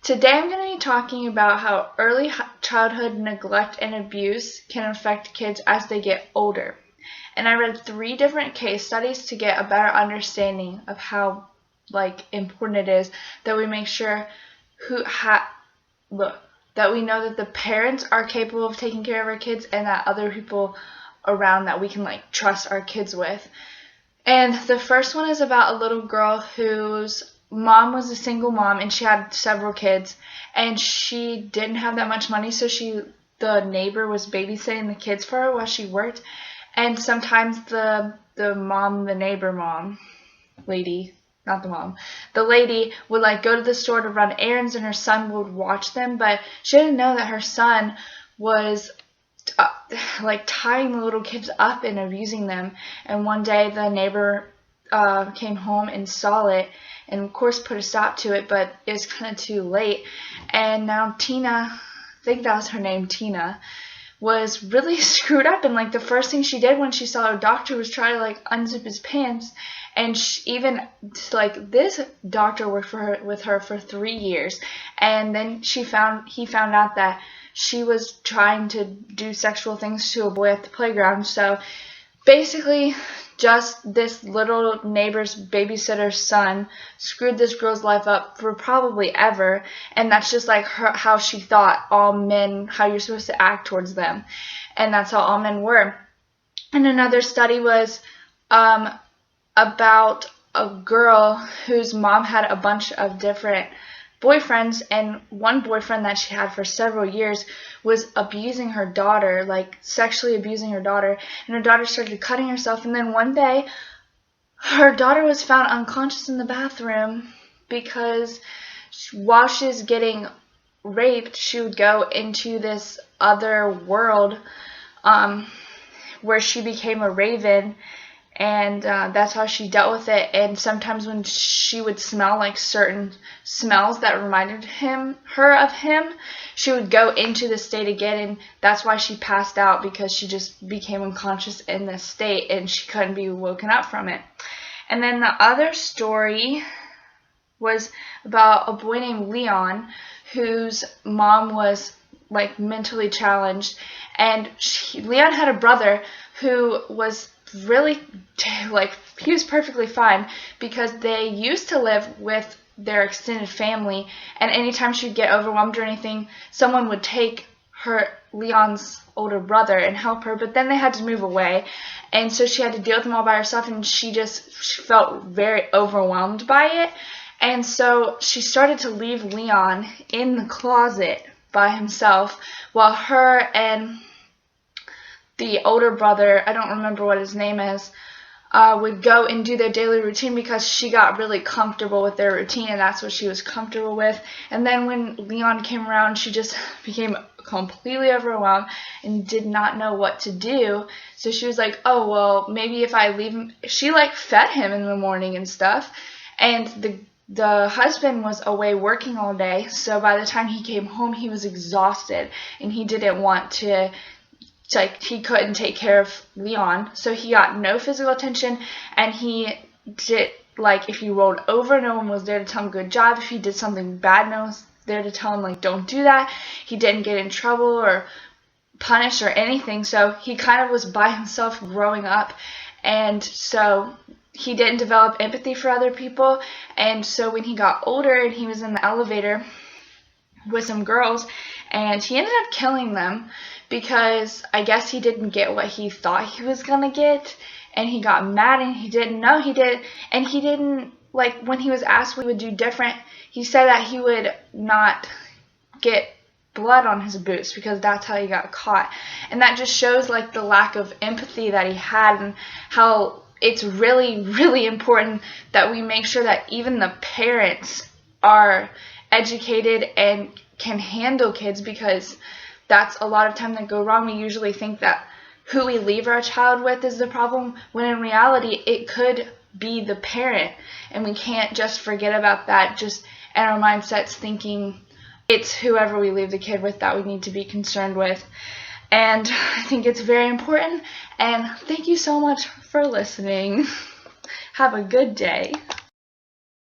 Today I'm going to be talking about how early childhood neglect and abuse can affect kids as they get older. And I read 3 different case studies to get a better understanding of how important it is that we make sure that we know that the parents are capable of taking care of our kids and that other people around that we can trust our kids with. And the first one is about a little girl whose mom was a single mom and she had several kids, and she didn't have that much money, so the neighbor was babysitting the kids for her while she worked. And sometimes the neighbor mom lady, not the mom, the lady would go to the store to run errands, and her son would watch them, but she didn't know that her son was tying the little kids up and abusing them. And one day the neighbor came home and saw it, and of course put a stop to it, but it was kind of too late. And now Tina, I think that was her name, Tina, was really screwed up, and the first thing she did when she saw her doctor was try to unzip his pants. And this doctor worked with her for 3 years, and then he found out that she was trying to do sexual things to a boy at the playground. So basically, just this little neighbor's babysitter's son screwed this girl's life up for probably ever, and that's just how she thought how you're supposed to act towards them, and that's how all men were. And another study was about a girl whose mom had a bunch of different boyfriends, and one boyfriend that she had for several years was abusing her daughter, sexually abusing her daughter, and her daughter started cutting herself. And then one day her daughter was found unconscious in the bathroom because while she was getting raped, she would go into this other world where she became a raven. And that's how she dealt with it. And sometimes when she would smell certain smells that reminded her of him, she would go into the state again, and that's why she passed out, because she just became unconscious in this state and she couldn't be woken up from it. And then the other story was about a boy named Leon, whose mom was mentally challenged, and Leon had a brother who was really he was perfectly fine, because they used to live with their extended family, and anytime she'd get overwhelmed or anything, someone would take Leon's older brother and help her. But then they had to move away, and so she had to deal with them all by herself, and she felt very overwhelmed by it. And so she started to leave Leon in the closet by himself while her and the older brother, I don't remember what his name is, would go and do their daily routine, because she got really comfortable with their routine, and that's what she was comfortable with. And then when Leon came around, she just became completely overwhelmed and did not know what to do. So she was like, oh, well, maybe if I leave him. She fed him in the morning and stuff, and the husband was away working all day, so by the time he came home, he was exhausted, and he didn't want to he couldn't take care of Leon, so he got no physical attention, and he did, if he rolled over, no one was there to tell him good job. If he did something bad, no one was there to tell him, don't do that. He didn't get in trouble or punished or anything, so he kind of was by himself growing up, and so he didn't develop empathy for other people. And so when he got older and he was in the elevator with some girls, and he ended up killing them, because I guess he didn't get what he thought he was gonna get, and he got mad, and he didn't know he did. And he didn't, when he was asked what he would do different, he said that he would not get blood on his boots, because that's how he got caught. And that just shows the lack of empathy that he had, and how it's really, really important that we make sure that even the parents are educated and can handle kids, because that's a lot of time that go wrong. We usually think that who we leave our child with is the problem, when in reality it could be the parent, and we can't just forget about that, just in our mindsets thinking it's whoever we leave the kid with that we need to be concerned with. And I think it's very important, and thank you so much for listening. Have a good day.